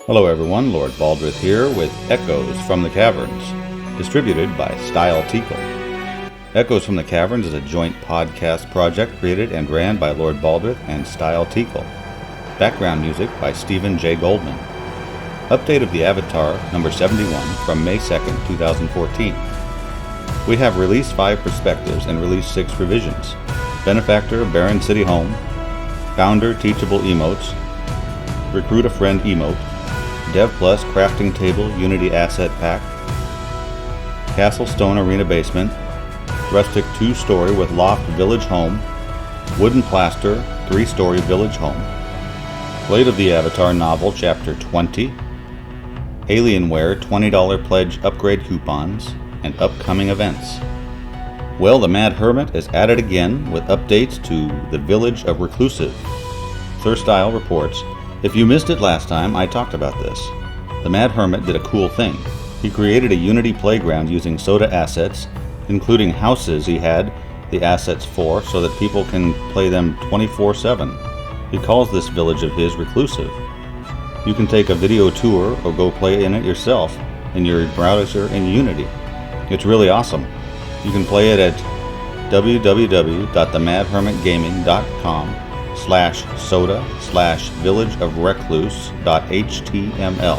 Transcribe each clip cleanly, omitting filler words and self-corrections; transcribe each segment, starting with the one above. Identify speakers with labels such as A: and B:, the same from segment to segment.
A: Hello everyone, Lord Baldrith here with Echoes from the Caverns, distributed by Style Teakle. Echoes from the Caverns is a joint podcast project created and ran by Lord Baldrith and Style Teakle. Background music by Stephen J. Goldman. Update of the Avatar number 71 from May 2nd, 2014. We have released 5 perspectives and released 6 revisions. Benefactor of Baron City Home, Founder Teachable Emotes, Recruit a Friend Emote, Dev Plus Crafting Table Unity Asset Pack, Castle Stone Arena Basement, Rustic 2-story with Loft Village Home, Wooden Plaster 3-story Village Home, Blade of the Avatar Novel Chapter 20, Alienware $20 pledge upgrade coupons, and upcoming events. Well, the Mad Hermit is at it again with updates to the Village of Reclusive. Sir Style reports, if you missed it last time, I talked about this. The Mad Hermit did a cool thing. He created a Unity playground using Soda assets, including houses he had the assets for so that people can play them 24/7. He calls this village of his Reclusive. You can take a video tour or go play in it yourself in your browser in Unity. It's really awesome. You can play it at www.themadhermitgaming.com/soda/villageofrecluse.html.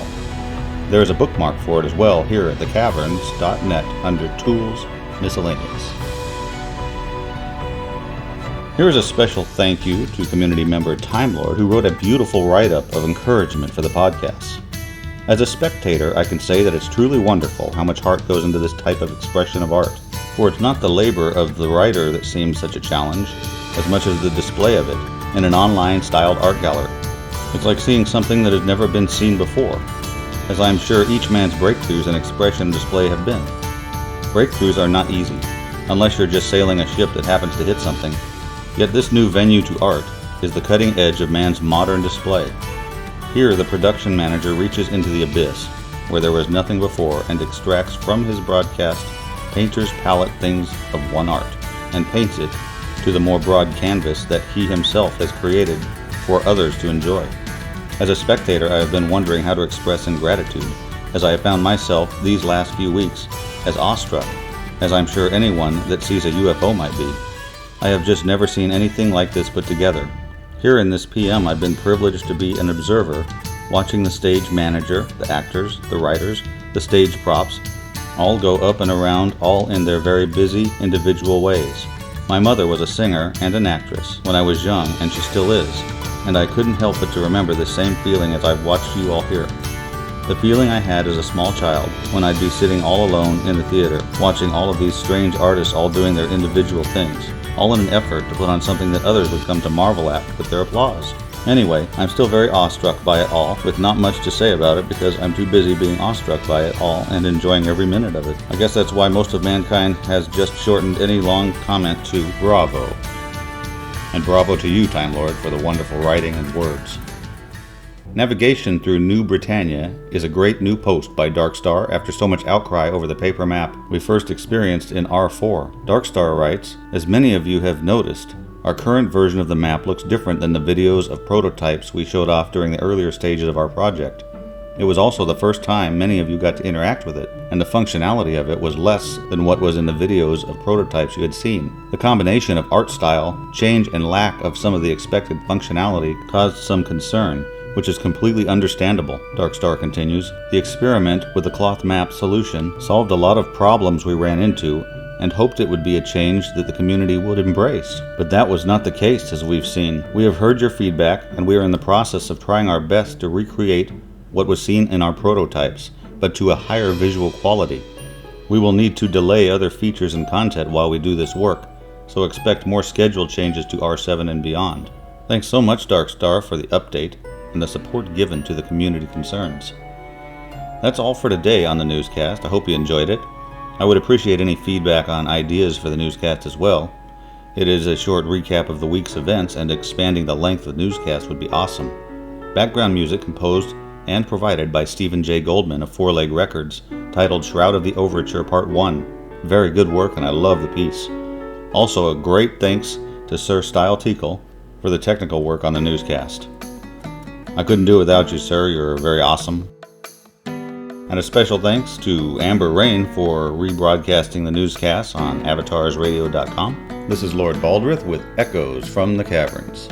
A: There is a bookmark for it as well here at thecaverns.net under Tools Miscellaneous. Here is a special thank you to community member Time Lord, who wrote a beautiful write-up of encouragement for the podcast. As a spectator, I can say that it's truly wonderful how much heart goes into this type of expression of art. For it's not the labor of the writer that seems such a challenge, as much as the display of it in an online styled art gallery. It's like seeing something that has never been seen before, as I am sure each man's breakthroughs in expression and display have been. Breakthroughs are not easy, unless you're just sailing a ship that happens to hit something. Yet this new venue to art is the cutting edge of man's modern display. Here the production manager reaches into the abyss, where there was nothing before, and extracts from his broadcast painter's palette things of one art, and paints it to the more broad canvas that he himself has created for others to enjoy. As a spectator, I have been wondering how to express ingratitude, as I have found myself these last few weeks as awestruck, as I'm sure anyone that sees a UFO might be. I have just never seen anything like this put together. Here in this PM, I've been privileged to be an observer, watching the stage manager, the actors, the writers, the stage props, all go up and around, all in their very busy, individual ways. My mother was a singer and an actress when I was young, and she still is, and I couldn't help but to remember the same feeling as I've watched you all here. The feeling I had as a small child when I'd be sitting all alone in the theater, watching all of these strange artists all doing their individual things, all in an effort to put on something that others would come to marvel at with their applause. Anyway, I'm still very awestruck by it all, with not much to say about it because I'm too busy being awestruck by it all and enjoying every minute of it. I guess that's why most of mankind has just shortened any long comment to bravo. And bravo to you, Time Lord, for the wonderful writing and words. Navigation through New Britannia is a great new post by Darkstar after so much outcry over the paper map we first experienced in R4. Darkstar writes, as many of you have noticed, our current version of the map looks different than the videos of prototypes we showed off during the earlier stages of our project. It was also the first time many of you got to interact with it, and the functionality of it was less than what was in the videos of prototypes you had seen. The combination of art style, change, and lack of some of the expected functionality caused some concern, which is completely understandable, Darkstar continues. The experiment with the cloth map solution solved a lot of problems we ran into and hoped it would be a change that the community would embrace. But that was not the case, as we've seen. We have heard your feedback, and we are in the process of trying our best to recreate what was seen in our prototypes, but to a higher visual quality. We will need to delay other features and content while we do this work, so expect more schedule changes to R7 and beyond. Thanks so much, Darkstar, for the update and the support given to the community concerns. That's all for today on the Newscast. I hope you enjoyed it. I would appreciate any feedback on ideas for the Newscast as well. It is a short recap of the week's events, and expanding the length of the Newscast would be awesome. Background music composed and provided by Stephen J. Goldman of Four Leg Records, titled Shroud of the Overture Part 1. Very good work, and I love the piece. Also, a great thanks to Sir Style Teakle for the technical work on the Newscast. I couldn't do it without you, sir. You're very awesome. And a special thanks to Amber Rain for rebroadcasting the newscast on avatarsradio.com. This is Lord Baldrith with Echoes from the Caverns.